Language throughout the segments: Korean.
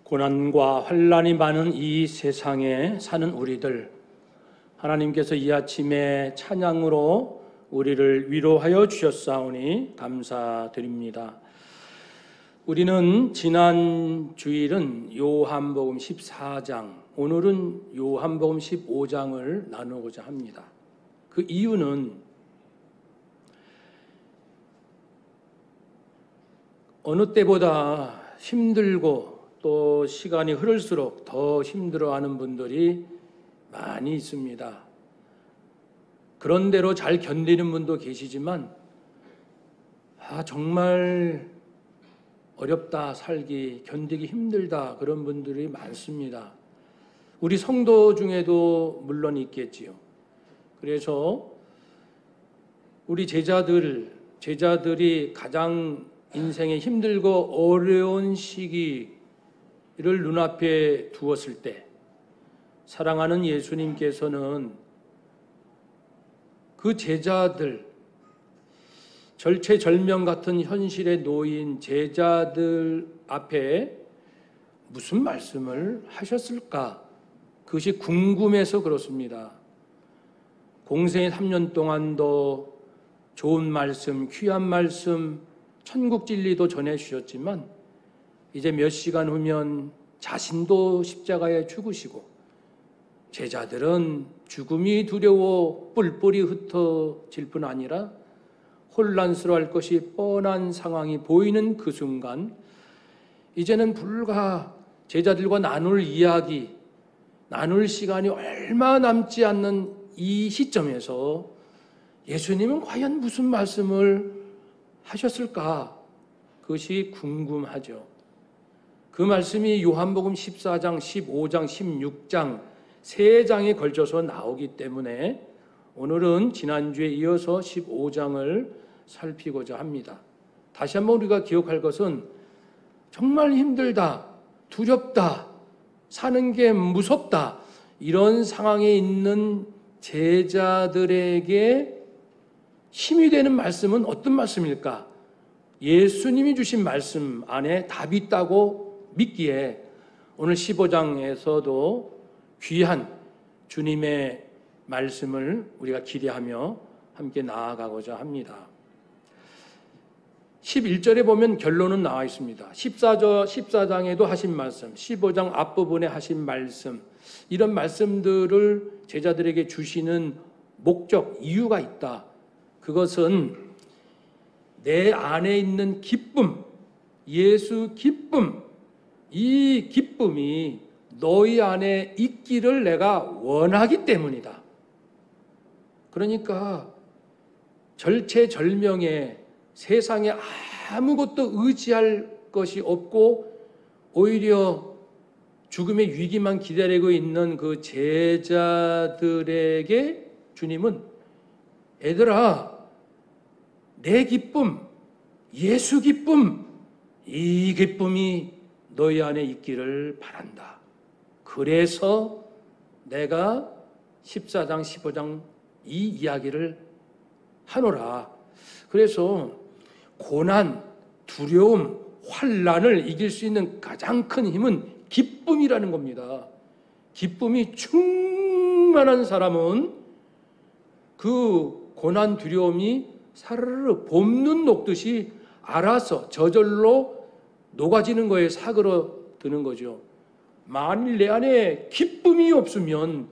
고난과 환난이 많은 이 세상에 사는 우리들, 하나님께서 이 아침에 찬양으로 우리를 위로하여 주셨사오니 감사드립니다. 우리는 지난 주일은 요한복음 14장, 오늘은 요한복음 15장을 나누고자 합니다. 그 이유는 어느 때보다 힘들고 또 시간이 흐를수록 더 힘들어하는 분들이 많이 있습니다. 그런대로 잘 견디는 분도 계시지만 정말 어렵다, 살기, 견디기 힘들다, 그런 분들이 많습니다. 우리 성도 중에도 물론 있겠지요. 그래서 우리 제자들이 가장 인생에 힘들고 어려운 시기를 눈앞에 두었을 때 사랑하는 예수님께서는 그 제자들, 절체절명 같은 현실에 놓인 제자들 앞에 무슨 말씀을 하셨을까? 그것이 궁금해서 그렇습니다. 공생의 3년 동안도 좋은 말씀, 귀한 말씀, 천국 진리도 전해주셨지만 이제 몇 시간 후면 자신도 십자가에 죽으시고 제자들은 죽음이 두려워 뿔뿔이 흩어질 뿐 아니라 혼란스러워할 것이 뻔한 상황이 보이는 그 순간 이제는 불과 제자들과 나눌 이야기, 나눌 시간이 얼마 남지 않는 이 시점에서 예수님은 과연 무슨 말씀을 하셨을까? 그것이 궁금하죠. 그 말씀이 요한복음 14장, 15장, 16장 3장에 걸쳐서 나오기 때문에 오늘은 지난주에 이어서 15장을 살피고자 합니다. 다시 한번 우리가 기억할 것은 정말 힘들다, 두렵다, 사는 게 무섭다, 이런 상황에 있는 제자들에게 힘이 되는 말씀은 어떤 말씀일까? 예수님이 주신 말씀 안에 답이 있다고 믿기에 오늘 15장에서도 귀한 주님의 말씀을 우리가 기대하며 함께 나아가고자 합니다. 11절에 보면 결론은 나와 있습니다. 14장에도 하신 말씀, 15장 앞부분에 하신 말씀, 이런 말씀들을 제자들에게 주시는 목적, 이유가 있다. 그것은 내 안에 있는 기쁨, 예수 기쁨, 이 기쁨이 너희 안에 있기를 내가 원하기 때문이다. 그러니까 절체절명에 세상에 아무것도 의지할 것이 없고 오히려 죽음의 위기만 기다리고 있는 그 제자들에게 주님은 얘들아, 내 기쁨, 예수 기쁨, 이 기쁨이 너희 안에 있기를 바란다. 그래서 내가 14장, 15장 이 이야기를 하노라. 그래서 고난, 두려움, 환난을 이길 수 있는 가장 큰 힘은 기쁨이라는 겁니다. 기쁨이 충만한 사람은 그 고난, 두려움이 사르르 봄눈 녹듯이 알아서 저절로 녹아지는 거에 사그러드는 거죠. 만일 내 안에 기쁨이 없으면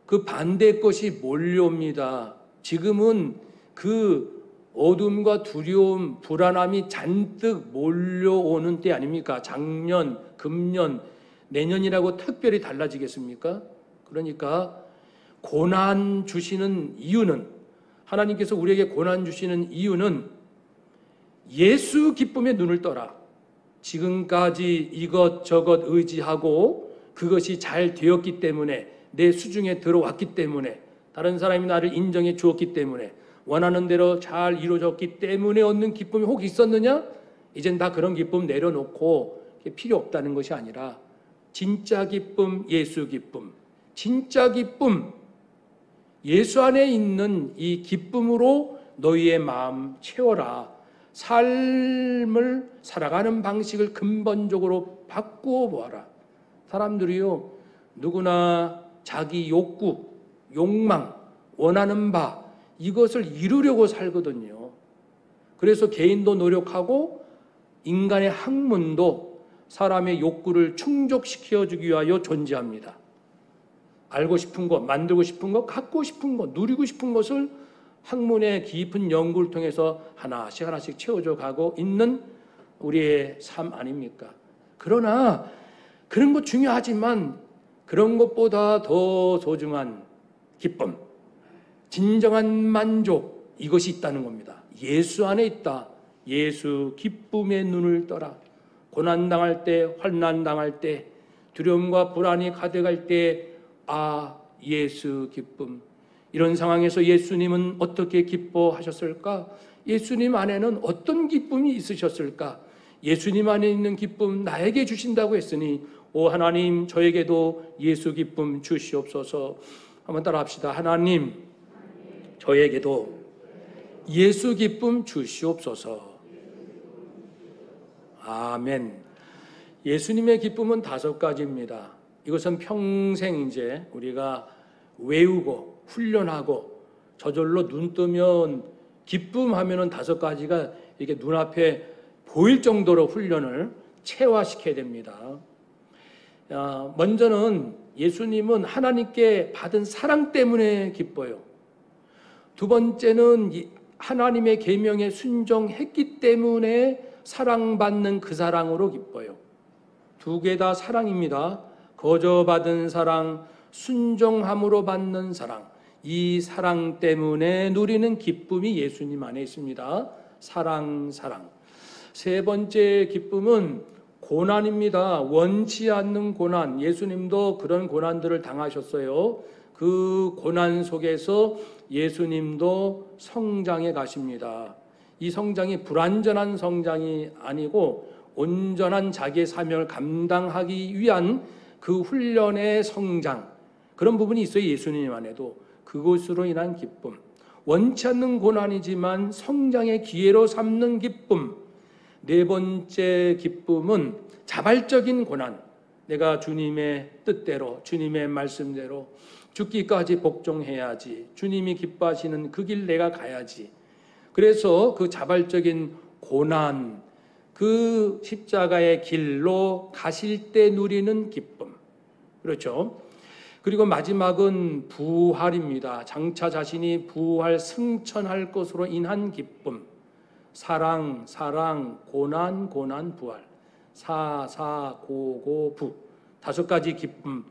그 반대의 것이 몰려옵니다. 지금은 그 어둠과 두려움, 불안함이 잔뜩 몰려오는 때 아닙니까? 작년, 금년, 내년이라고 특별히 달라지겠습니까? 그러니까 고난 주시는 이유는, 하나님께서 우리에게 고난 주시는 이유는 예수 기쁨에 눈을 떠라. 지금까지 이것저것 의지하고 그것이 잘 되었기 때문에, 내 수중에 들어왔기 때문에, 다른 사람이 나를 인정해 주었기 때문에, 원하는 대로 잘 이루어졌기 때문에 얻는 기쁨이 혹 있었느냐? 이젠 다 그런 기쁨 내려놓고 필요 없다는 것이 아니라 진짜 기쁨, 예수 기쁨, 진짜 기쁨, 예수 안에 있는 이 기쁨으로 너희의 마음 채워라. 삶을 살아가는 방식을 근본적으로 바꾸어 보아라. 사람들이요, 누구나 자기 욕구, 욕망, 원하는 바 이것을 이루려고 살거든요. 그래서 개인도 노력하고 인간의 학문도 사람의 욕구를 충족시켜주기 위하여 존재합니다. 알고 싶은 것, 만들고 싶은 것, 갖고 싶은 것, 누리고 싶은 것을 학문의 깊은 연구를 통해서 하나씩 채워져 가고 있는 우리의 삶 아닙니까? 그러나 그런 것 중요하지만 그런 것보다 더 소중한 기쁨, 진정한 만족, 이것이 있다는 겁니다. 예수 안에 있다. 예수 기쁨의 눈을 떠라. 고난당할 때, 환난당할 때, 두려움과 불안이 가득할 때, 예수 기쁨. 이런 상황에서 예수님은 어떻게 기뻐하셨을까? 예수님 안에는 어떤 기쁨이 있으셨을까? 예수님 안에 있는 기쁨 나에게 주신다고 했으니 오 하나님, 저에게도 예수 기쁨 주시옵소서. 한번 따라 합시다. 하나님, 저에게도 예수 기쁨 주시옵소서. 아멘. 예수님의 기쁨은 5가지입니다. 이것은 평생 이제 우리가 외우고 훈련하고 저절로 눈 뜨면 기쁨하면은 5가지가 이렇게 눈앞에 보일 정도로 훈련을 체화시켜야 됩니다. 먼저는 예수님은 하나님께 받은 사랑 때문에 기뻐요. 두 번째는 하나님의 계명에 순종했기 때문에 사랑받는 그 사랑으로 기뻐요. 2개 다 사랑입니다. 거저받은 사랑, 순종함으로 받는 사랑. 이 사랑 때문에 누리는 기쁨이 예수님 안에 있습니다. 사랑. 3번째 기쁨은 고난입니다. 원치 않는 고난. 예수님도 그런 고난들을 당하셨어요. 그 고난 속에서 예수님도 성장해 가십니다. 이 성장이 불완전한 성장이 아니고 온전한 자기의 사명을 감당하기 위한 그 훈련의 성장, 그런 부분이 있어요. 예수님 안에도. 그것으로 인한 기쁨. 원치 않는 고난이지만 성장의 기회로 삼는 기쁨. 4번째 기쁨은 자발적인 고난. 내가 주님의 뜻대로, 주님의 말씀대로 죽기까지 복종해야지. 주님이 기뻐하시는 그 길 내가 가야지. 그래서 그 자발적인 고난, 그 십자가의 길로 가실 때 누리는 기쁨. 그렇죠? 그리고 마지막은 부활입니다. 장차 자신이 부활 승천할 것으로 인한 기쁨. 사랑, 고난, 부활. 고, 부. 5가지 기쁨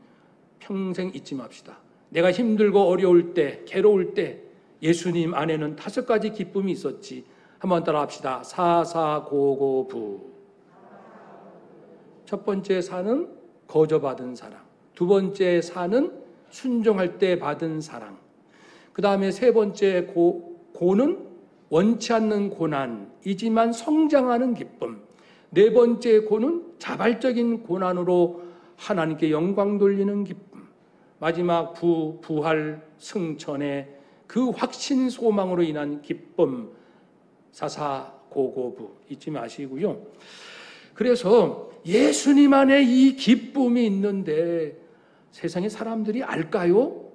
평생 잊지 맙시다. 내가 힘들고 어려울 때, 괴로울 때 예수님 안에는 5가지 기쁨이 있었지. 한번 따라 합시다. 고, 부. 첫 번째 사는 거저받은 사랑. 2번째 사는 순종할 때 받은 사랑. 그 다음에 3번째 고는 원치 않는 고난이지만 성장하는 기쁨. 4번째 고는 자발적인 고난으로 하나님께 영광 돌리는 기쁨. 마지막 부활 승천의 그 확신 소망으로 인한 기쁨. 고고부 잊지 마시고요. 그래서 예수님 안에 이 기쁨이 있는데 세상의 사람들이 알까요?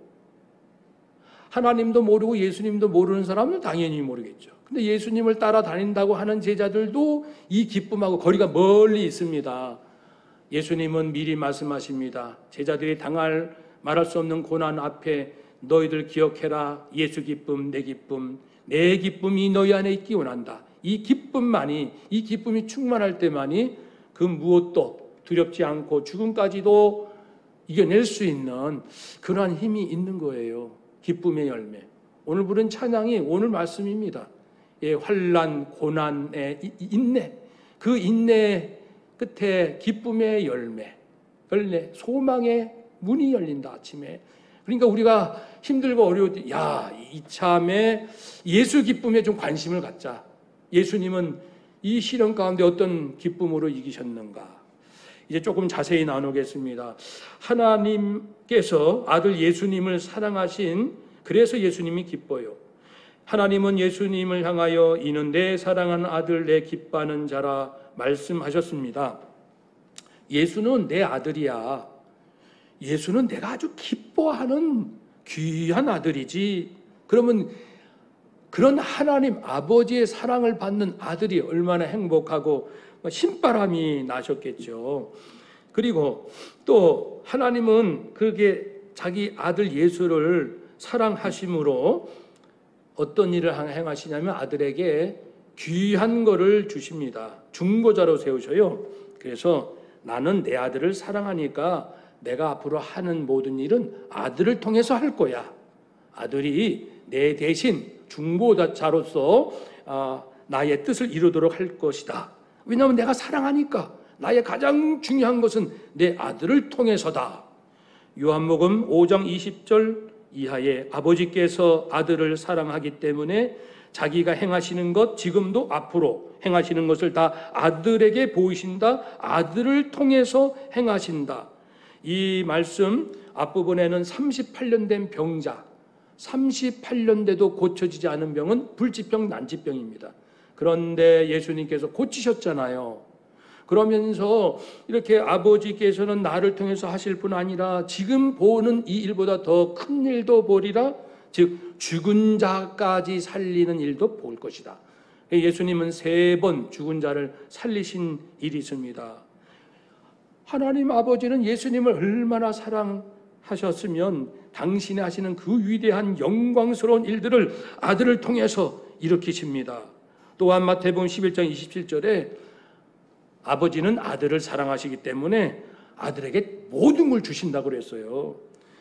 하나님도 모르고 예수님도 모르는 사람은 당연히 모르겠죠. 근데 예수님을 따라다닌다고 하는 제자들도 이 기쁨하고 거리가 멀리 있습니다. 예수님은 미리 말씀하십니다. 제자들이 말할 수 없는 고난 앞에 너희들 기억해라. 예수 기쁨, 내 기쁨이 너희 안에 있기 원한다. 이 기쁨이 충만할 때만이 그 무엇도 두렵지 않고 죽음까지도 이겨낼 수 있는 그러한 힘이 있는 거예요. 기쁨의 열매. 오늘 부른 찬양이 오늘 말씀입니다. 환난, 고난의 인내. 그 인내 끝에 기쁨의 열매, 소망의 문이 열린다. 아침에. 그러니까 우리가 힘들고 어려울 때 이참에 예수 기쁨에 좀 관심을 갖자. 예수님은 이 시련 가운데 어떤 기쁨으로 이기셨는가? 이제 조금 자세히 나누겠습니다. 하나님께서 아들 예수님을 사랑하신, 그래서 예수님이 기뻐요. 하나님은 예수님을 향하여 이는 내 사랑하는 아들 내 기뻐하는 자라 말씀하셨습니다. 예수는 내 아들이야. 예수는 내가 아주 기뻐하는 귀한 아들이지. 그러면 그런 하나님 아버지의 사랑을 받는 아들이 얼마나 행복하고 신바람이 나셨겠죠. 그리고 또 하나님은 그렇게 자기 아들 예수를 사랑하심으로 어떤 일을 행하시냐면 아들에게 귀한 거를 주십니다. 중보자로 세우셔요. 그래서 나는 내 아들을 사랑하니까 내가 앞으로 하는 모든 일은 아들을 통해서 할 거야. 아들이 내 대신 중보자로서 나의 뜻을 이루도록 할 것이다. 왜냐하면 내가 사랑하니까. 나의 가장 중요한 것은 내 아들을 통해서다. 요한복음 5장 20절 이하에 아버지께서 아들을 사랑하기 때문에 자기가 행하시는 것, 지금도 앞으로 행하시는 것을 다 아들에게 보이신다. 아들을 통해서 행하신다. 이 말씀 앞부분에는 38년 된 병자, 38년 돼도 고쳐지지 않은 병은 불치병, 난치병입니다. 그런데 예수님께서 고치셨잖아요. 그러면서 이렇게 아버지께서는 나를 통해서 하실 뿐 아니라 지금 보는 이 일보다 더 큰 일도 보리라. 즉 죽은 자까지 살리는 일도 볼 것이다. 예수님은 3번 죽은 자를 살리신 일이 있습니다. 하나님 아버지는 예수님을 얼마나 사랑하셨으면 당신이 하시는 그 위대한 영광스러운 일들을 아들을 통해서 일으키십니다. 또한 마태복음 11장 27절에 아버지는 아들을 사랑하시기 때문에 아들에게 모든 걸 주신다고 그랬어요.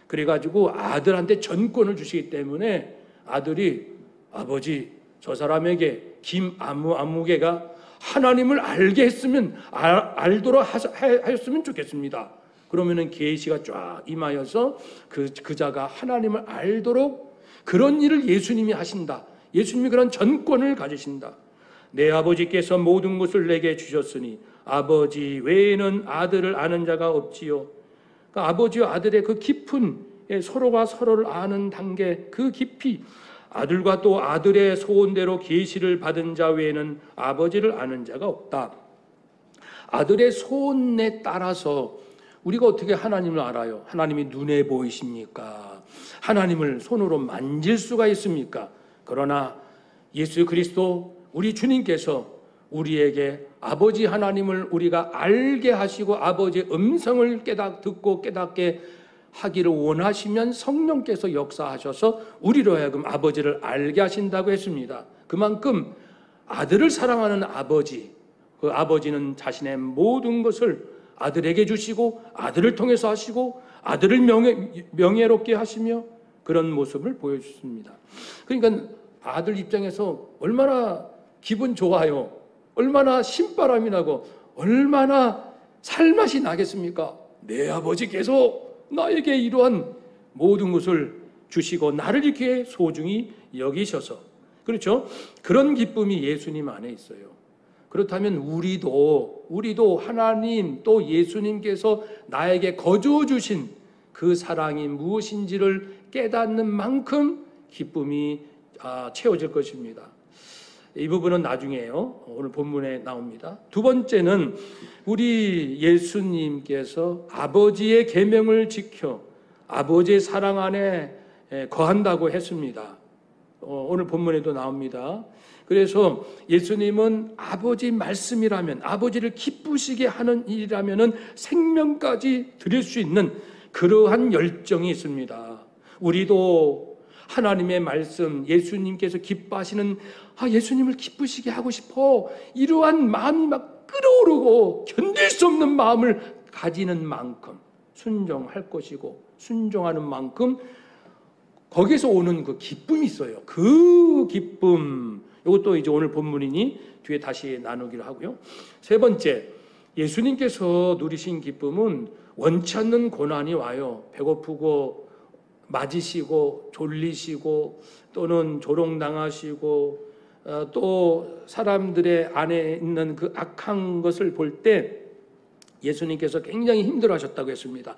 그래가지고 아들한테 전권을 주시기 때문에 아들이 아버지 저 사람에게 김아무개가 하나님을 알게 했으면 알도록 하였으면 좋겠습니다. 그러면은 계시가 쫙 임하여서 그 자가 하나님을 알도록 그런 일을 예수님이 하신다. 예수님이 그런 전권을 가지신다. 내 아버지께서 모든 것을 내게 주셨으니 아버지 외에는 아들을 아는 자가 없지요. 그러니까 아버지와 아들의 그 깊은 서로가 서로를 아는 단계, 그 깊이 아들과 또 아들의 소원대로 계시를 받은 자 외에는 아버지를 아는 자가 없다. 아들의 소원에 따라서 우리가 어떻게 하나님을 알아요? 하나님이 눈에 보이십니까? 하나님을 손으로 만질 수가 있습니까? 그러나 예수 그리스도 우리 주님께서 우리에게 아버지 하나님을 우리가 알게 하시고 아버지의 음성을 듣고 깨닫게 하기를 원하시면 성령께서 역사하셔서 우리로 하여금 아버지를 알게 하신다고 했습니다. 그만큼 아들을 사랑하는 아버지, 그 아버지는 자신의 모든 것을 아들에게 주시고 아들을 통해서 하시고 아들을 명예롭게 하시며 그런 모습을 보여주십니다. 그러니까 아들 입장에서 얼마나 기분 좋아요. 얼마나 신바람이 나고 얼마나 살맛이 나겠습니까? 내 아버지께서 나에게 이러한 모든 것을 주시고 나를 이렇게 소중히 여기셔서, 그렇죠? 그런 기쁨이 예수님 안에 있어요. 그렇다면 우리도 하나님 또 예수님께서 나에게 거저 주신 그 사랑이 무엇인지를 깨닫는 만큼 기쁨이 채워질 것입니다. 이 부분은 나중에요. 오늘 본문에 나옵니다. 두 번째는 우리 예수님께서 아버지의 계명을 지켜 아버지의 사랑 안에 거한다고 했습니다. 오늘 본문에도 나옵니다. 그래서 예수님은 아버지 말씀이라면, 아버지를 기쁘시게 하는 일이라면 생명까지 드릴 수 있는 그러한 열정이 있습니다. 우리도 하나님의 말씀, 예수님께서 기뻐하시는 예수님을 기쁘시게 하고 싶어, 이러한 마음이 막 끓어오르고 견딜 수 없는 마음을 가지는 만큼 순종할 것이고, 순종하는 만큼 거기서 오는 그 기쁨이 있어요. 그 기쁨, 이것도 이제 오늘 본문이니 뒤에 다시 나누기로 하고요. 세 번째, 예수님께서 누리신 기쁨은 원치 않는 고난이 와요. 배고프고 맞으시고 졸리시고 또는 조롱당하시고 또 사람들의 안에 있는 그 악한 것을 볼 때 예수님께서 굉장히 힘들어하셨다고 했습니다.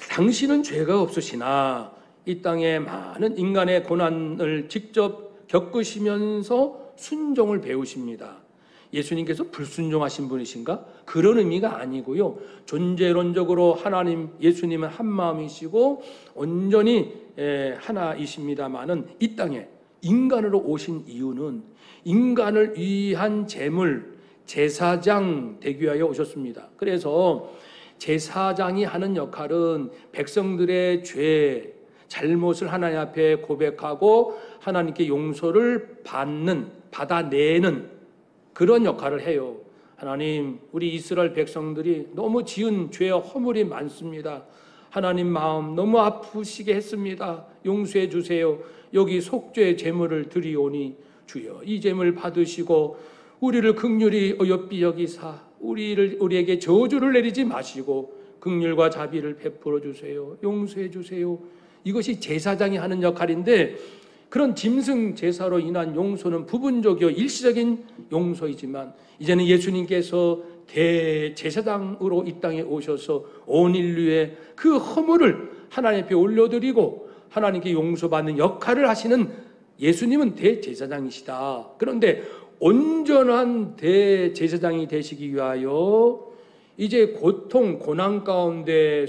당신은 죄가 없으시나 이 땅에 많은 인간의 고난을 직접 겪으시면서 순종을 배우십니다. 예수님께서 불순종하신 분이신가? 그런 의미가 아니고요. 존재론적으로 하나님, 예수님은 한 마음이시고 온전히 하나이십니다마는 이 땅에 인간으로 오신 이유는 인간을 위한 제물, 제사장 되기 위하여 오셨습니다. 그래서 제사장이 하는 역할은 백성들의 죄, 잘못을 하나님 앞에 고백하고 하나님께 용서를 받아내는 그런 역할을 해요. 하나님, 우리 이스라엘 백성들이 너무 지은 죄와 허물이 많습니다. 하나님 마음 너무 아프시게 했습니다. 용서해 주세요. 여기 속죄 제물을 드리오니 주여 이 제물 받으시고 우리를 긍휼히 어여삐 여기사 우리에게 저주를 내리지 마시고 긍휼과 자비를 베풀어 주세요. 용서해 주세요. 이것이 제사장이 하는 역할인데 그런 짐승 제사로 인한 용서는 부분적이요 일시적인 용서이지만 이제는 예수님께서 대제사장으로 이 땅에 오셔서 온 인류의 그 허물을 하나님 앞에 올려드리고 하나님께 용서받는 역할을 하시는 예수님은 대제사장이시다. 그런데 온전한 대제사장이 되시기 위하여 이제 고통, 고난 가운데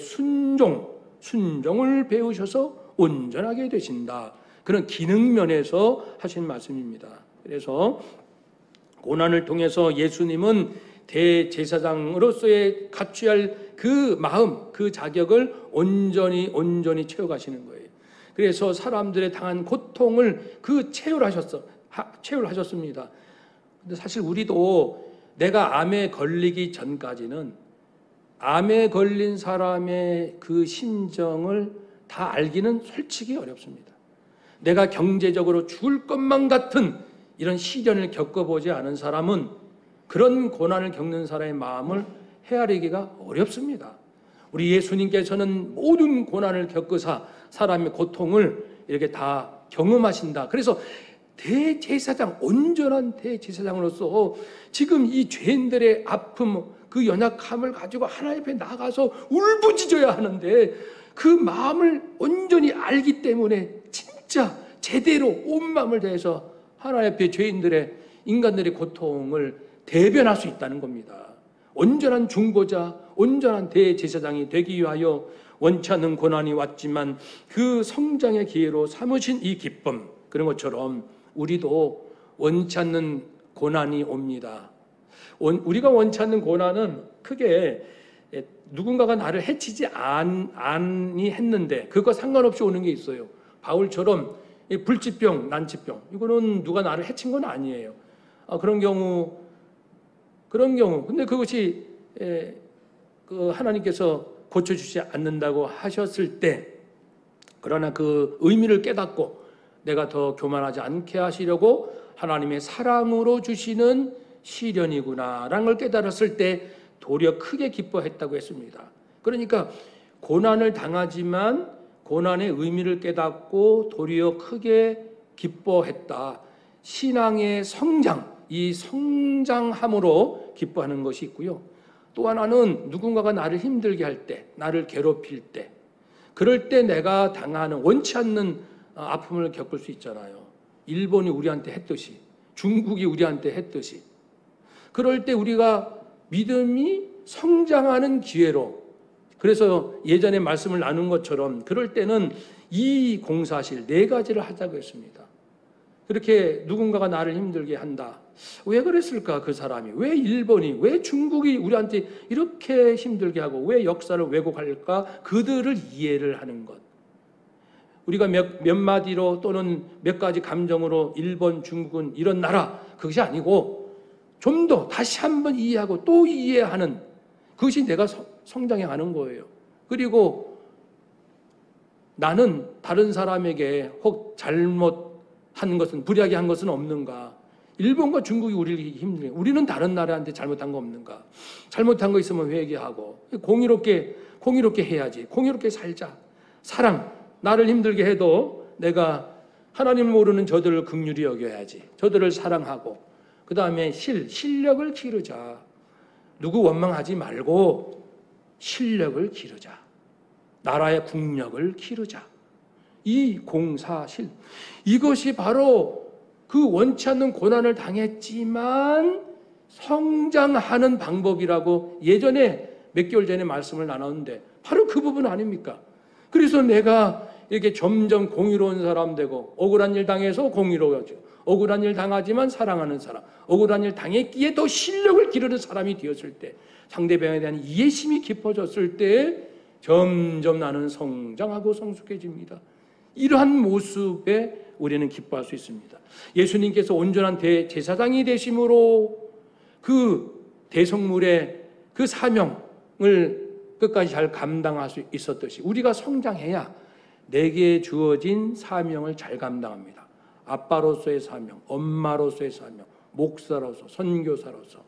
순종을 배우셔서 온전하게 되신다. 그런 기능면에서 하신 말씀입니다. 그래서 고난을 통해서 예수님은 대제사장으로서의 갖춰야 할 그 마음, 그 자격을 온전히 채워가시는 거예요. 그래서 사람들의 당한 고통을 체휼을 하셨습니다. 근데 사실 우리도 내가 암에 걸리기 전까지는 암에 걸린 사람의 그 심정을 다 알기는 솔직히 어렵습니다. 내가 경제적으로 죽을 것만 같은 이런 시련을 겪어보지 않은 사람은 그런 고난을 겪는 사람의 마음을 헤아리기가 어렵습니다. 우리 예수님께서는 모든 고난을 겪으사 사람의 고통을 이렇게 다 경험하신다. 그래서 대제사장, 온전한 대제사장으로서 지금 이 죄인들의 아픔, 그 연약함을 가지고 하나님 앞에 나가서 울부짖어야 하는데 그 마음을 온전히 알기 때문에 진짜 제대로 온 마음을 다해서 하나님 앞에 인간들의 고통을 대변할 수 있다는 겁니다. 온전한 중보자, 온전한 대제사장이 되기 위하여 원치 않는 고난이 왔지만 그 성장의 기회로 삼으신 이 기쁨, 그런 것처럼 우리도 원치 않는 고난이 옵니다. 우리가 원치 않는 고난은 크게 누군가가 나를 해치지 않니 했는데 그거 상관없이 오는 게 있어요. 바울처럼 불치병, 난치병, 이거는 누가 나를 해친 건 아니에요. 그런 경우 근데 그것이 하나님께서 고쳐주지 않는다고 하셨을 때, 그러나 그 의미를 깨닫고 내가 더 교만하지 않게 하시려고 하나님의 사랑으로 주시는 시련이구나라는 걸 깨달았을 때 도리어 크게 기뻐했다고 했습니다. 그러니까 고난을 당하지만 고난의 의미를 깨닫고 도리어 크게 기뻐했다. 신앙의 성장, 이 성장함으로 기뻐하는 것이 있고요. 또 하나는 누군가가 나를 힘들게 할 때, 나를 괴롭힐 때, 그럴 때 내가 당하는 원치 않는 아픔을 겪을 수 있잖아요. 일본이 우리한테 했듯이, 중국이 우리한테 했듯이. 그럴 때 우리가 믿음이 성장하는 기회로, 그래서 예전에 말씀을 나눈 것처럼 그럴 때는 이 공사실 4가지를 하자고 했습니다. 그렇게 누군가가 나를 힘들게 한다. 왜 그랬을까 그 사람이? 왜 일본이, 왜 중국이 우리한테 이렇게 힘들게 하고 왜 역사를 왜곡할까? 그들을 이해를 하는 것. 우리가 몇 마디로 또는 몇 가지 감정으로 일본, 중국은 이런 나라, 그것이 아니고 좀 더 다시 한번 이해하고 또 이해하는, 그것이 내가 성장해 가는 거예요. 그리고 나는 다른 사람에게 혹 잘못한 것은, 불이하게 한 것은 없는가? 일본과 중국이 우리를 힘들게, 우리는 다른 나라한테 잘못한 거 없는가? 잘못한 거 있으면 회개하고 공의롭게 해야지. 공의롭게 살자. 사랑, 나를 힘들게 해도 내가 하나님을 모르는 저들을 긍휼히 여겨야지. 저들을 사랑하고, 그 다음에 실력을 기르자. 누구 원망하지 말고 실력을 기르자. 나라의 국력을 기르자. 이 공사실, 이것이 바로 그 원치 않는 고난을 당했지만 성장하는 방법이라고 예전에 몇 개월 전에 말씀을 나눴는데 바로 그 부분 아닙니까? 그래서 내가 이렇게 점점 공의로운 사람 되고 억울한 일 당해서 공의로워져. 억울한 일 당하지만 사랑하는 사람. 억울한 일 당했기에 더 실력을 기르는 사람이 되었을 때, 상대방에 대한 이해심이 깊어졌을 때 점점 나는 성장하고 성숙해집니다. 이러한 모습에 우리는 기뻐할 수 있습니다. 예수님께서 온전한 대제사장이 되심으로 그 대성물의 그 사명을 끝까지 잘 감당할 수 있었듯이 우리가 성장해야 내게 주어진 사명을 잘 감당합니다. 아빠로서의 사명, 엄마로서의 사명, 목사로서, 선교사로서,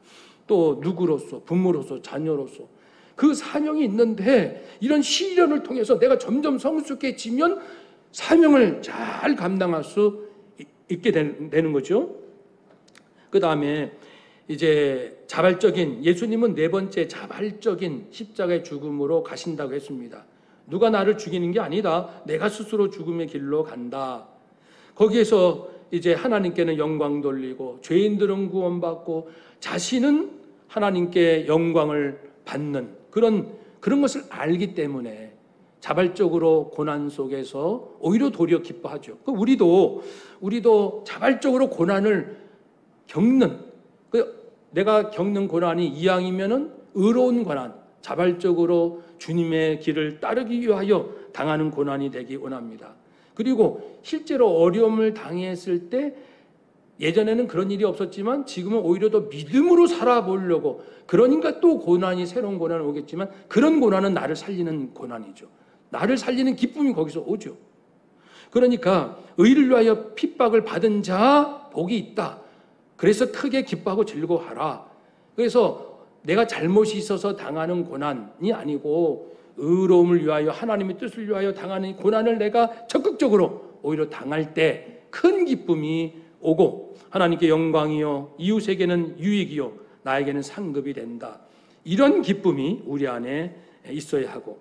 또 누구로서, 부모로서, 자녀로서 그 사명이 있는데 이런 시련을 통해서 내가 점점 성숙해지면 사명을 잘 감당할 수 있게 되는 거죠. 그 다음에 이제 자발적인, 예수님은 네 번째 자발적인 십자가의 죽음으로 가신다고 했습니다. 누가 나를 죽이는 게 아니다. 내가 스스로 죽음의 길로 간다. 거기에서 이제 하나님께는 영광 돌리고 죄인들은 구원받고 자신은 하나님께 영광을 받는 그런 것을 알기 때문에 자발적으로 고난 속에서 오히려 도리어 기뻐하죠. 우리도 자발적으로 고난을 겪는, 내가 겪는 고난이 이왕이면은 의로운 고난, 자발적으로 주님의 길을 따르기 위하여 당하는 고난이 되기 원합니다. 그리고 실제로 어려움을 당했을 때 예전에는 그런 일이 없었지만 지금은 오히려 더 믿음으로 살아보려고, 그러니까 또 새로운 고난이 오겠지만 그런 고난은 나를 살리는 고난이죠. 나를 살리는 기쁨이 거기서 오죠. 그러니까 의를 위하여 핍박을 받은 자 복이 있다. 그래서 크게 기뻐하고 즐거워하라. 그래서 내가 잘못이 있어서 당하는 고난이 아니고 의로움을 위하여 하나님의 뜻을 위하여 당하는 고난을 내가 적극적으로 오히려 당할 때 큰 기쁨이 오고 하나님께 영광이요 이웃에게는 유익이요 나에게는 상급이 된다. 이런 기쁨이 우리 안에 있어야 하고,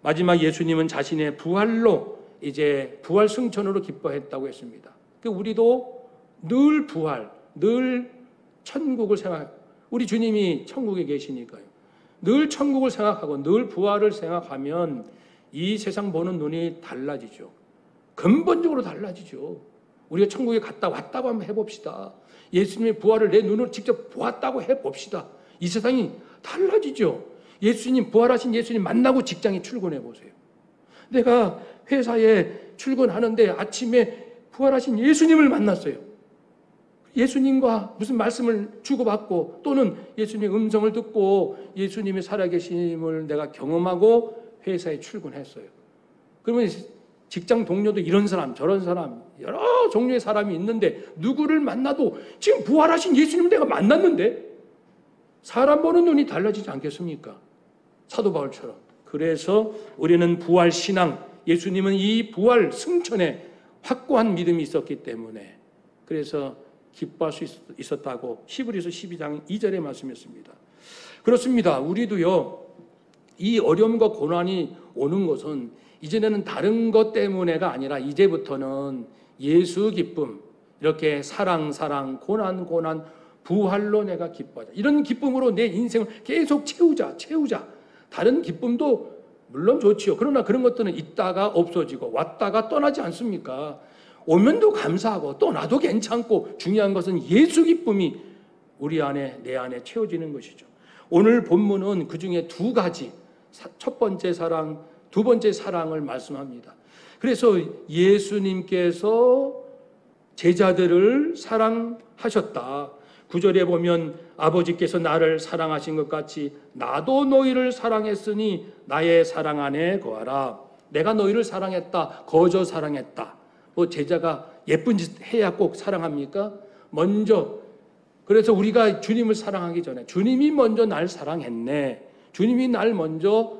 마지막 예수님은 자신의 부활로 이제 부활 승천으로 기뻐했다고 했습니다. 우리도 늘 부활, 늘 천국을 생각해요. 우리 주님이 천국에 계시니까요. 늘 천국을 생각하고 늘 부활을 생각하면 이 세상 보는 눈이 달라지죠. 근본적으로 달라지죠. 우리가 천국에 갔다 왔다고 한번 해봅시다. 예수님의 부활을 내 눈으로 직접 보았다고 해봅시다. 이 세상이 달라지죠. 예수님, 부활하신 예수님 만나고 직장에 출근해 보세요. 내가 회사에 출근하는데 아침에 부활하신 예수님을 만났어요. 예수님과 무슨 말씀을 주고받고 또는 예수님의 음성을 듣고 예수님의 살아계심을 내가 경험하고 회사에 출근했어요. 그러면 직장 동료도 이런 사람 저런 사람 여러 종류의 사람이 있는데 누구를 만나도 지금 부활하신 예수님을 내가 만났는데 사람 보는 눈이 달라지지 않겠습니까? 사도 바울처럼. 그래서 우리는 부활 신앙, 예수님은 이 부활 승천에 확고한 믿음이 있었기 때문에 그래서 기뻐할 수 있었다고 히브리서 12장 2절에 말씀했습니다. 그렇습니다. 우리도요, 이 어려움과 고난이 오는 것은 이제는 다른 것 때문에가 아니라 이제부터는 예수 기쁨, 이렇게 사랑, 고난, 부활로 내가 기뻐하자. 이런 기쁨으로 내 인생을 계속 채우자. 다른 기쁨도 물론 좋지요. 그러나 그런 것들은 있다가 없어지고 왔다가 떠나지 않습니까? 오면도 감사하고 떠나도 괜찮고 중요한 것은 예수 기쁨이 우리 안에, 내 안에 채워지는 것이죠. 오늘 본문은 그 중에 두 가지, 첫 번째 사랑, 두 번째 사랑을 말씀합니다. 그래서 예수님께서 제자들을 사랑하셨다. 9절에 보면 아버지께서 나를 사랑하신 것 같이 나도 너희를 사랑했으니 나의 사랑 안에 거하라. 내가 너희를 사랑했다. 거저 사랑했다. 뭐 제자가 예쁜 짓 해야 꼭 사랑합니까? 먼저, 그래서 우리가 주님을 사랑하기 전에 주님이 먼저 날 사랑했네. 주님이 날 먼저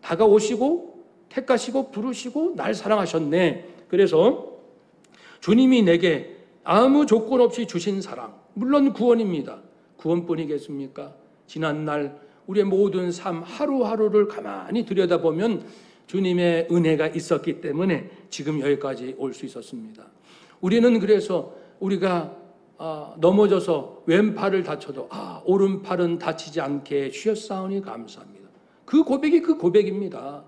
다가오시고 택하시고 부르시고 날 사랑하셨네. 그래서 주님이 내게 아무 조건 없이 주신 사랑, 물론 구원입니다. 구원뿐이겠습니까? 지난날 우리의 모든 삶 하루하루를 가만히 들여다보면 주님의 은혜가 있었기 때문에 지금 여기까지 올 수 있었습니다. 우리는 그래서 우리가 넘어져서 왼팔을 다쳐도 오른팔은 다치지 않게 쉬었사오니 감사합니다. 그 고백이 그 고백입니다.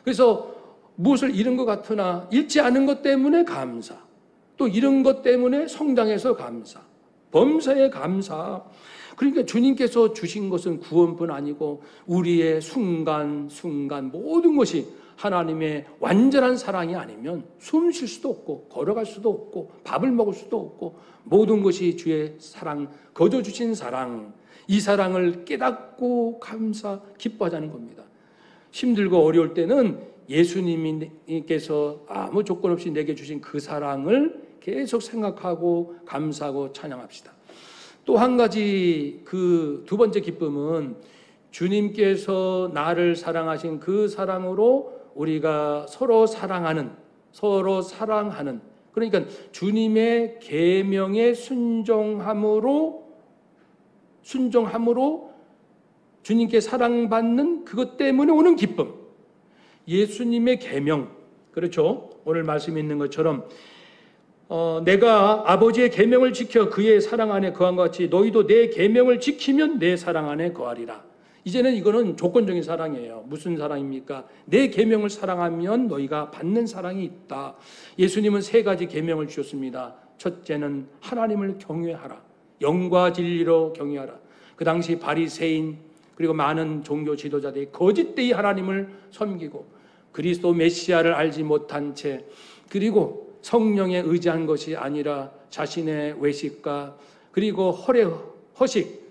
그래서 무엇을 잃은 것 같으나 잃지 않은 것 때문에 감사, 또 잃은 것 때문에 성장해서 감사, 범사에 감사. 그러니까 주님께서 주신 것은 구원뿐 아니고 우리의 순간순간 모든 것이 하나님의 완전한 사랑이 아니면 숨 쉴 수도 없고 걸어갈 수도 없고 밥을 먹을 수도 없고 모든 것이 주의 사랑, 거저 주신 사랑, 이 사랑을 깨닫고 감사, 기뻐하자는 겁니다. 힘들고 어려울 때는 예수님께서 아무 조건 없이 내게 주신 그 사랑을 계속 생각하고 감사하고 찬양합시다. 또 한 가지 그 두 번째 기쁨은 주님께서 나를 사랑하신 그 사랑으로 우리가 서로 사랑하는 그러니까 주님의 계명에 순종함으로 주님께 사랑받는 그것 때문에 오는 기쁨. 예수님의 계명, 그렇죠? 오늘 말씀에 있는 것처럼 내가 아버지의 계명을 지켜 그의 사랑 안에 거한 것 같이 너희도 내 계명을 지키면 내 사랑 안에 거하리라. 이제는 이거는 조건적인 사랑이에요. 무슨 사랑입니까? 내 계명을 사랑하면 너희가 받는 사랑이 있다. 예수님은 세 가지 계명을 주셨습니다. 첫째는 하나님을 경외하라. 영과 진리로 경외하라. 그 당시 바리새인 그리고 많은 종교 지도자들이 거짓되이 하나님을 섬기고 그리스도 메시아를 알지 못한 채 그리고 성령에 의지한 것이 아니라 자신의 외식과 그리고 허식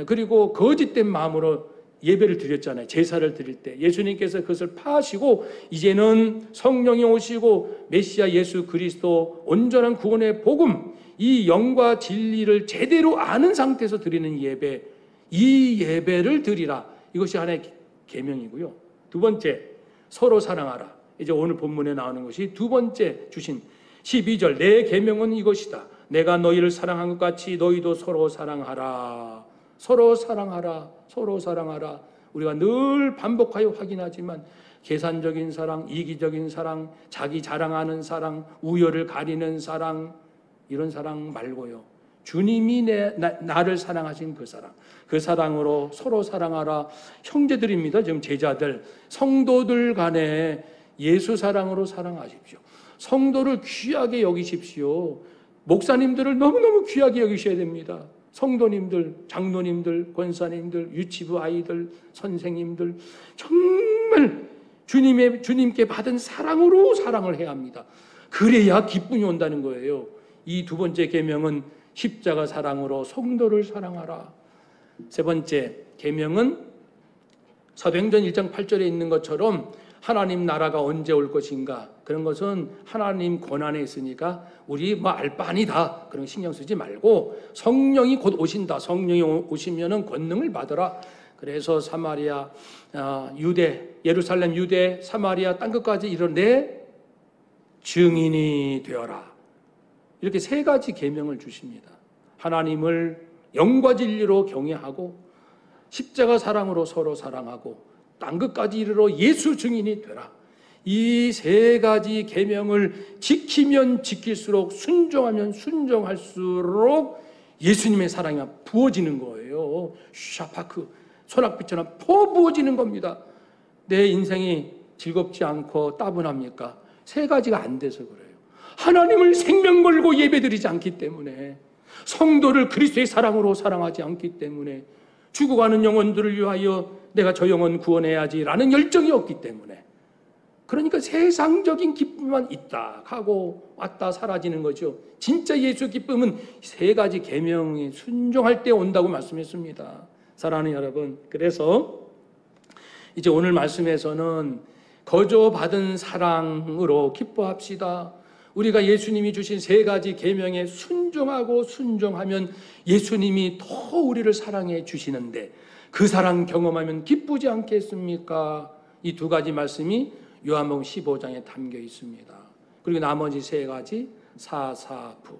그리고 거짓된 마음으로 예배를 드렸잖아요. 제사를 드릴 때 예수님께서 그것을 파하시고 이제는 성령이 오시고 메시아 예수 그리스도 온전한 구원의 복음, 이 영과 진리를 제대로 아는 상태에서 드리는 예배, 이 예배를 드리라. 이것이 하나의 계명이고요. 두 번째, 서로 사랑하라. 이제 오늘 본문에 나오는 것이 두 번째 주신 12절, 내 계명은 이것이다. 내가 너희를 사랑한 것 같이 너희도 서로 사랑하라. 서로 사랑하라. 서로 사랑하라. 우리가 늘 반복하여 확인하지만 계산적인 사랑, 이기적인 사랑, 자기 자랑하는 사랑, 우열을 가리는 사랑, 이런 사랑 말고요. 주님이 나를 사랑하신 그 사랑, 그 사랑으로 서로 사랑하라. 형제들입니다. 지금 제자들, 성도들 간에 예수 사랑으로 사랑하십시오. 성도를 귀하게 여기십시오. 목사님들을 너무너무 귀하게 여기셔야 됩니다. 성도님들, 장로님들, 권사님들, 유치부 아이들, 선생님들 정말 주님께 받은 사랑으로 사랑을 해야 합니다. 그래야 기쁨이 온다는 거예요. 이 두 번째 계명은 십자가 사랑으로 성도를 사랑하라. 세 번째 계명은 사도행전 1장 8절에 있는 것처럼 하나님 나라가 언제 올 것인가, 그런 것은 하나님 권한에 있으니까 우리 알 바 아니다, 그런 신경 쓰지 말고 성령이 곧 오신다. 성령이 오시면은 권능을 받으라. 그래서 사마리아, 유대, 예루살렘, 유대, 사마리아 땅끝까지 이르러 내 증인이 되어라. 이렇게 세 가지 계명을 주십니다. 하나님을 영과 진리로 경외하고 십자가 사랑으로 서로 사랑하고 땅끝까지 이르러 예수 증인이 되라. 이 세 가지 계명을 지키면 지킬수록, 순종하면 순종할수록 예수님의 사랑이 부어지는 거예요. 샤파크, 소낙빛처럼 부어지는 겁니다. 내 인생이 즐겁지 않고 따분합니까? 세 가지가 안 돼서 그래요. 하나님을 생명 걸고 예배드리지 않기 때문에, 성도를 그리스도의 사랑으로 사랑하지 않기 때문에, 죽어가는 영혼들을 위하여 내가 저 영혼 구원해야지라는 열정이 없기 때문에, 그러니까 세상적인 기쁨만 있다 하고 왔다 사라지는 거죠. 진짜 예수 기쁨은 세 가지 계명에 순종할 때 온다고 말씀했습니다. 사랑하는 여러분, 그래서 이제 오늘 말씀에서는 거저 받은 사랑으로 기뻐합시다. 우리가 예수님이 주신 세 가지 계명에 순종하고 순종하면 예수님이 더 우리를 사랑해 주시는데, 그 사랑 경험하면 기쁘지 않겠습니까? 이 두 가지 말씀이 요한복음 15장에 담겨 있습니다. 그리고 나머지 세 가지 사사부.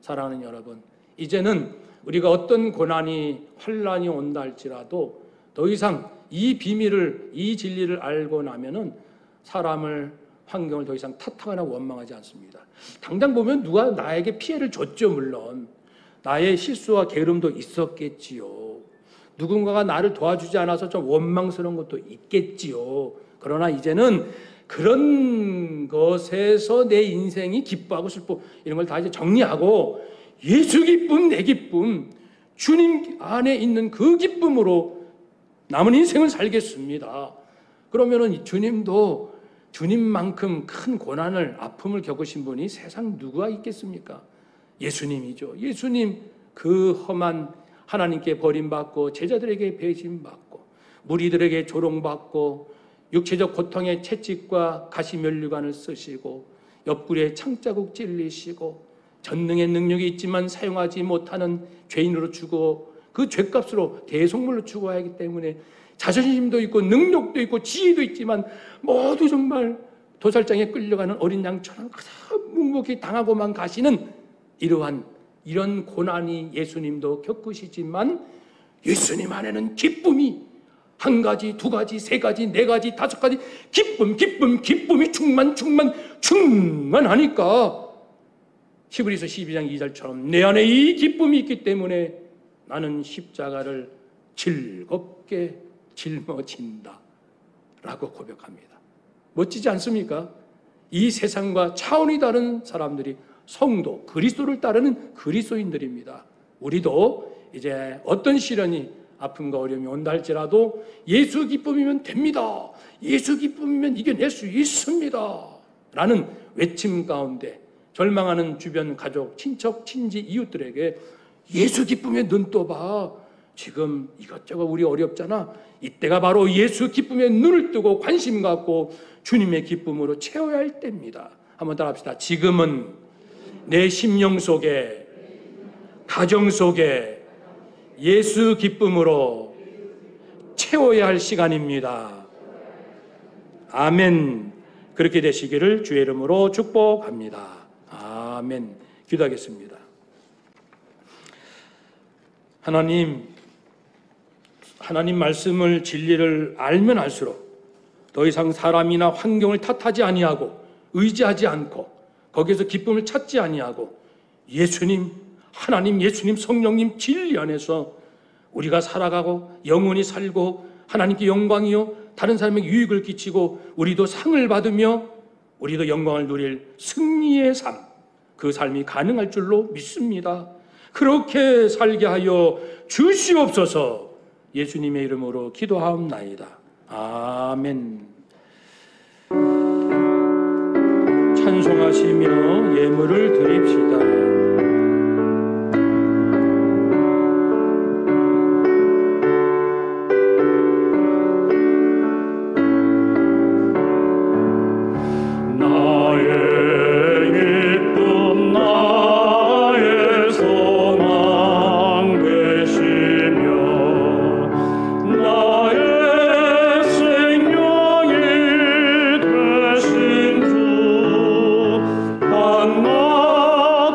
사랑하는 여러분, 이제는 우리가 어떤 고난이, 환난이 온다 할지라도 더 이상 이 비밀을, 이 진리를 알고 나면은 사람을 환경을 더 이상 탓하거나 원망하지 않습니다. 당장 보면 누가 나에게 피해를 줬죠. 물론 나의 실수와 게으름도 있었겠지요. 누군가가 나를 도와주지 않아서 좀 원망스러운 것도 있겠지요. 그러나 이제는 그런 것에서 내 인생이 기뻐하고 슬퍼 이런 걸 다 이제 정리하고 예수 기쁨, 내 기쁨, 주님 안에 있는 그 기쁨으로 남은 인생을 살겠습니다. 그러면은 주님도 주님만큼 큰 고난을, 아픔을 겪으신 분이 세상 누가 있겠습니까? 예수님이죠. 예수님 그 험한 하나님께 버림받고 제자들에게 배신받고 무리들에게 조롱받고 육체적 고통의 채찍과 가시면류관을 쓰시고 옆구리에 창자국 찔리시고 전능의 능력이 있지만 사용하지 못하는 죄인으로 죽어 그 죄값으로 대속물로 죽어야 하기 때문에 자존심도 있고 능력도 있고 지혜도 있지만 모두 정말 도살장에 끌려가는 어린 양처럼 묵묵히 당하고만 가시는 이런 고난이 예수님도 겪으시지만 예수님 안에는 기쁨이 한 가지, 두 가지, 세 가지, 네 가지, 다섯 가지 기쁨이 충만하니까 히브리서 12장 2절처럼 내 안에 이 기쁨이 있기 때문에 나는 십자가를 즐겁게 짊어진다 라고 고백합니다. 멋지지 않습니까? 이 세상과 차원이 다른 사람들이 성도, 그리스도를 따르는 그리스도인들입니다. 우리도 이제 어떤 시련이 아픔과 어려움이 온다 할지라도 예수 기쁨이면 됩니다. 예수 기쁨이면 이겨낼 수 있습니다. 라는 외침 가운데 절망하는 주변 가족, 친척, 친지, 이웃들에게 예수 기쁨에 눈 떠봐. 지금 이것저것 우리 어렵잖아. 이때가 바로 예수 기쁨에 눈을 뜨고 관심 갖고 주님의 기쁨으로 채워야 할 때입니다. 한번 따라합시다. 지금은 내 심령 속에, 가정 속에 예수 기쁨으로 채워야 할 시간입니다. 아멘. 그렇게 되시기를 주의 이름으로 축복합니다. 아멘. 기도하겠습니다. 하나님 말씀을 진리를 알면 알수록 더 이상 사람이나 환경을 탓하지 아니하고 의지하지 않고 거기에서 기쁨을 찾지 아니하고 예수님, 하나님, 예수님, 성령님 진리 안에서 우리가 살아가고 영원히 살고 하나님께 영광이요 다른 사람에게 유익을 끼치고 우리도 상을 받으며 우리도 영광을 누릴 승리의 삶, 그 삶이 가능할 줄로 믿습니다. 그렇게 살게 하여 주시옵소서. 예수님의 이름으로 기도하옵나이다. 아멘. 찬송하시며 예물을 드립시다.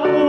주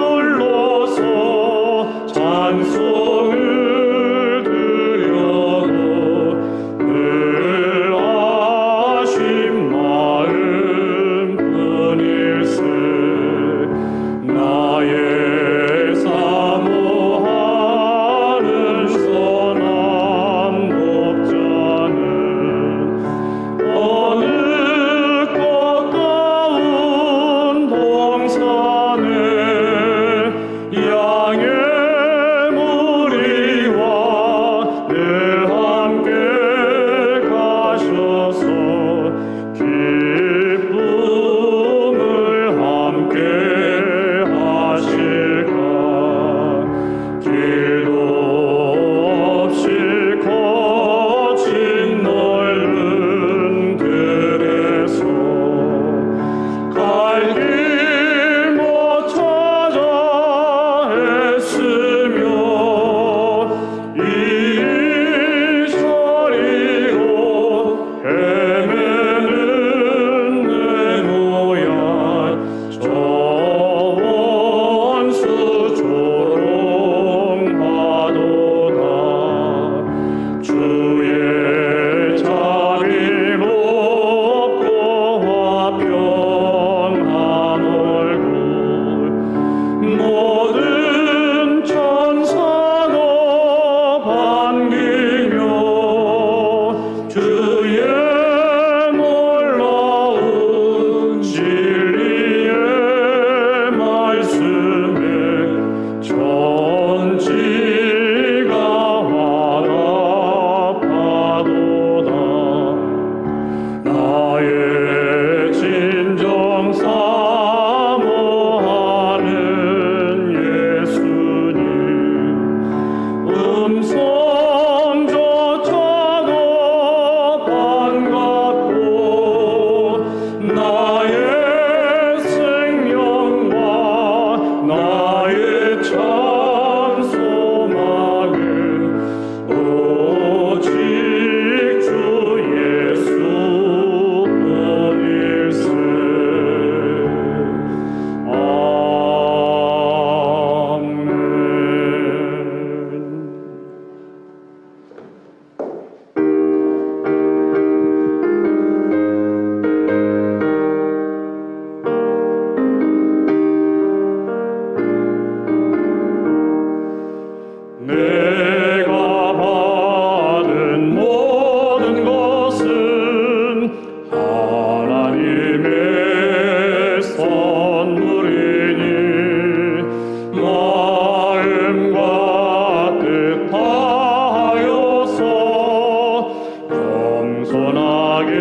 겸손하게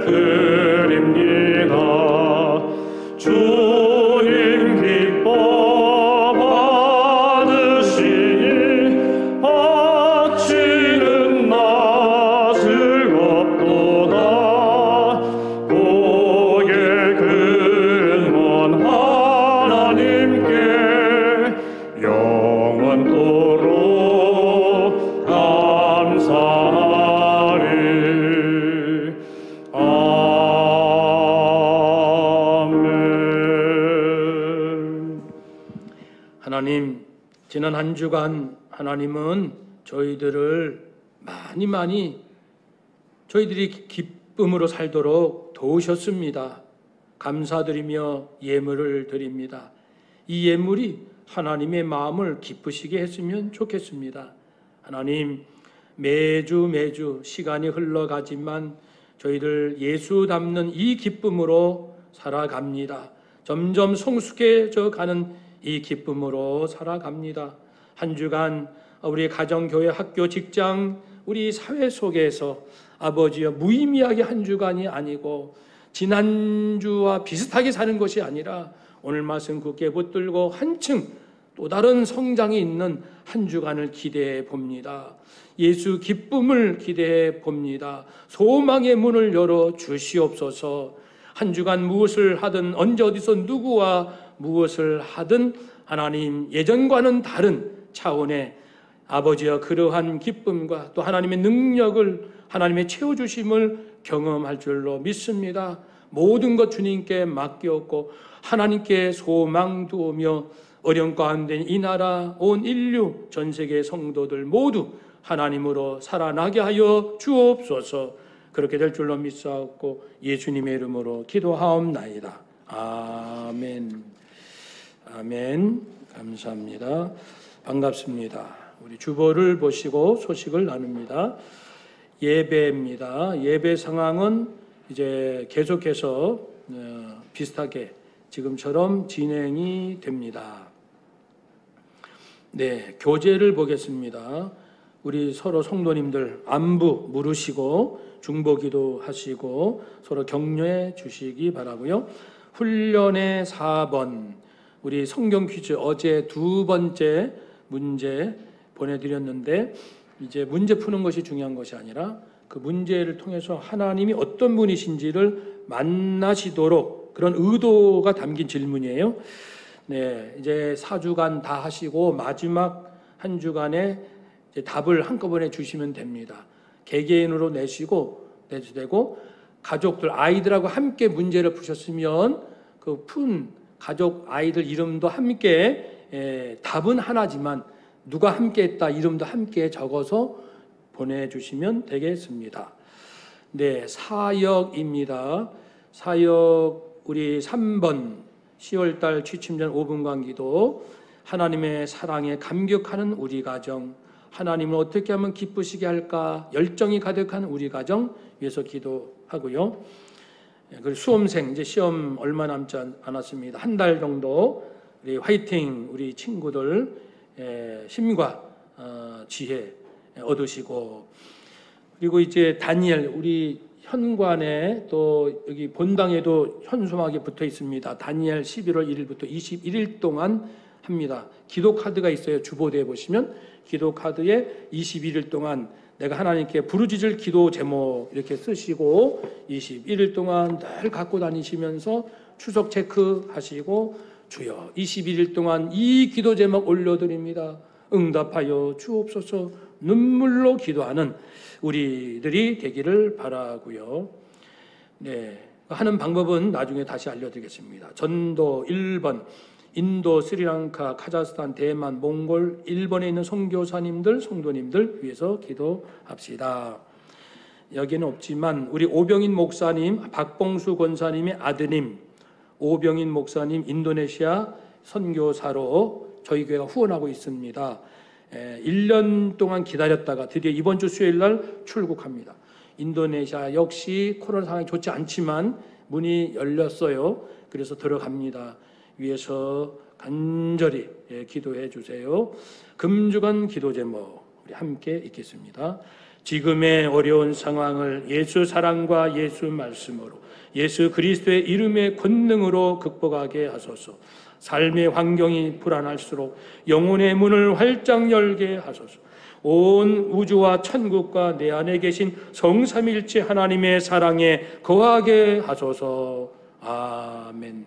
드립니다. 주님 기뻐 받으시니 바치는 나 즐겁도다. 고개 근원 하나님께 영원토록 감사하리. 아멘. 하나님, 지난 한 주간 하나님은 저희들을 많이 저희들이 기쁨으로 살도록 도우셨습니다. 감사드리며 예물을 드립니다. 이 예물이 하나님의 마음을 기쁘시게 했으면 좋겠습니다. 하나님, 매주 시간이 흘러가지만 저희들 예수 닮는 이 기쁨으로 살아갑니다. 점점 성숙해져 가는 이 기쁨으로 살아갑니다. 한 주간 우리 가정, 교회, 학교, 직장, 우리 사회 속에서 아버지여 무의미하게 한 주간이 아니고 지난주와 비슷하게 사는 것이 아니라 오늘 말씀 굳게 붙들고 한층 또 다른 성장이 있는 한 주간을 기대해 봅니다. 예수 기쁨을 기대해 봅니다. 소망의 문을 열어 주시옵소서. 한 주간 무엇을 하든 언제 어디서 누구와 무엇을 하든 하나님 예전과는 다른 차원의 아버지여 그러한 기쁨과 또 하나님의 능력을 하나님의 채워주심을 경험할 줄로 믿습니다. 모든 것 주님께 맡겼고 하나님께 소망 두으며 어려움 가운데 이 나라 온 인류 전 세계 성도들 모두 하나님으로 살아나게 하여 주옵소서. 그렇게 될 줄로 믿사옵고 예수님의 이름으로 기도하옵나이다. 아멘. 아멘. 감사합니다. 반갑습니다. 우리 주보를 보시고 소식을 나눕니다. 예배입니다. 예배 상황은 이제 계속해서 비슷하게 지금처럼 진행이 됩니다. 네, 교제를 보겠습니다. 우리 서로 성도님들 안부 물으시고 중보기도 하시고 서로 격려해 주시기 바라고요. 훈련의 4번 우리 성경 퀴즈 어제 두 번째 문제 보내드렸는데 이제 문제 푸는 것이 중요한 것이 아니라 그 문제를 통해서 하나님이 어떤 분이신지를 만나시도록 그런 의도가 담긴 질문이에요. 네, 이제 4주간 다 하시고 마지막 한 주간에 이제 답을 한꺼번에 주시면 됩니다. 개개인으로 내시고 내도 되고 가족들 아이들하고 함께 문제를 푸셨으면 그 푼 가족 아이들 이름도 함께 답은 하나지만 누가 함께 했다 이름도 함께 적어서 보내주시면 되겠습니다. 네, 사역입니다. 사역 우리 3번 10월달 취침전 5분간 기도 하나님의 사랑에 감격하는 우리 가정 하나님을 어떻게 하면 기쁘시게 할까 열정이 가득한 우리 가정 위해서 기도하고요. 그리고 수험생 이제 시험 얼마 남지 않았습니다. 한 달 정도 우리 화이팅 우리 친구들 힘과 지혜 얻으시고 그리고 이제 다니엘 우리 현관에 또 여기 본당에도 현수막이 붙어 있습니다. 다니엘 11월 1일부터 21일 동안 합니다. 기도 카드가 있어요. 주보대에 보시면 기도 카드에 21일 동안 내가 하나님께 부르짖을 기도 제목 이렇게 쓰시고 21일 동안 늘 갖고 다니시면서 추석 체크하시고 주여 21일 동안 이 기도 제목 올려드립니다. 응답하여 주옵소서. 눈물로 기도하는 우리들이 되기를 바라고요. 네, 하는 방법은 나중에 다시 알려드리겠습니다. 전도 1번 인도, 스리랑카, 카자흐스탄, 대만, 몽골, 일본에 있는 선교사님들, 성도님들 위해서 기도합시다. 여기는 없지만 우리 오병인 목사님, 박봉수 권사님의 아드님 오병인 목사님 인도네시아 선교사로 저희 교회가 후원하고 있습니다. 1년 동안 기다렸다가 드디어 이번 주 수요일 날 출국합니다. 인도네시아 역시 코로나 상황이 좋지 않지만 문이 열렸어요. 그래서 들어갑니다. 위해서 간절히 기도해 주세요. 금주간 기도 제목 우리 함께 읽겠습니다. 지금의 어려운 상황을 예수 사랑과 예수 말씀으로 예수 그리스도의 이름의 권능으로 극복하게 하소서. 삶의 환경이 불안할수록 영혼의 문을 활짝 열게 하소서. 온 우주와 천국과 내 안에 계신 성삼일체 하나님의 사랑에 거하게 하소서. 아멘.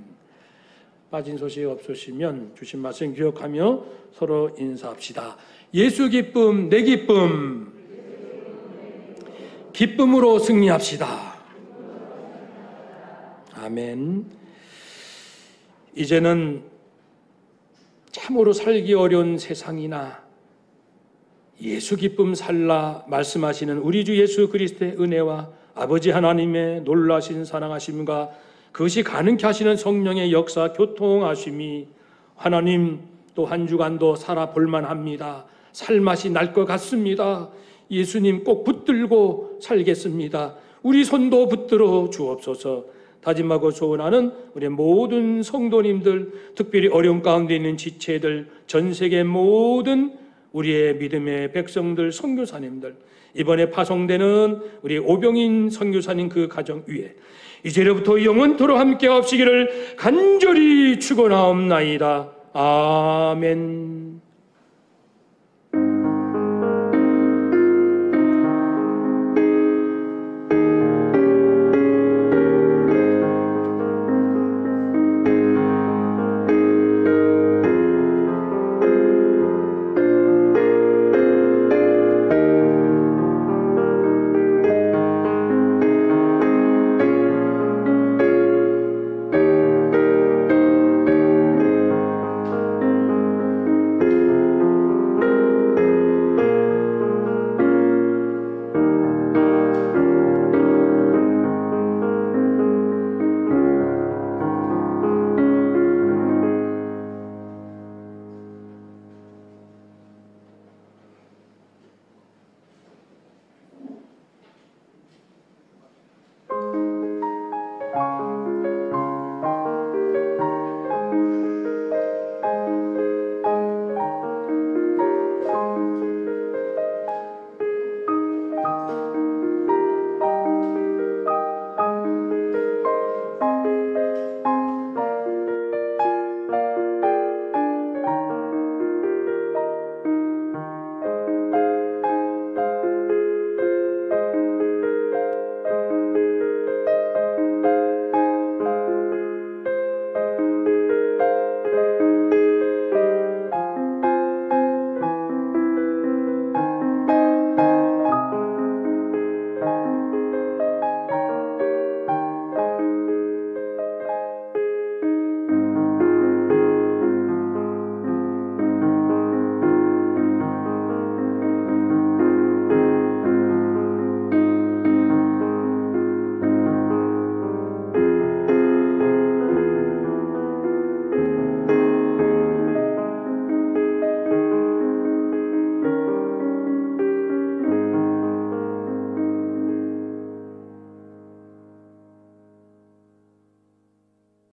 빠진 소식 없으시면 주신 말씀 기억하며 서로 인사합시다. 예수 기쁨, 내 기쁨. 기쁨으로 승리합시다. 아멘. 이제는 참으로 살기 어려운 세상이나 예수 기쁨 살라 말씀하시는 우리 주 예수 그리스도의 은혜와 아버지 하나님의 놀라신 사랑하심과 그것이 가능케 하시는 성령의 역사 교통하심이 하나님 또 한 주간도 살아볼만 합니다. 살맛이 날 것 같습니다. 예수님 꼭 붙들고 살겠습니다. 우리 손도 붙들어 주옵소서. 다짐하고 소원하는 우리 모든 성도님들, 특별히 어려움 가운데 있는 지체들, 전 세계 모든 우리의 믿음의 백성들, 선교사님들, 이번에 파송되는 우리 오병인 선교사님 그 가정 위에 이제로부터 영원토록 함께 하시기를 간절히 축원하옵나이다. 아멘.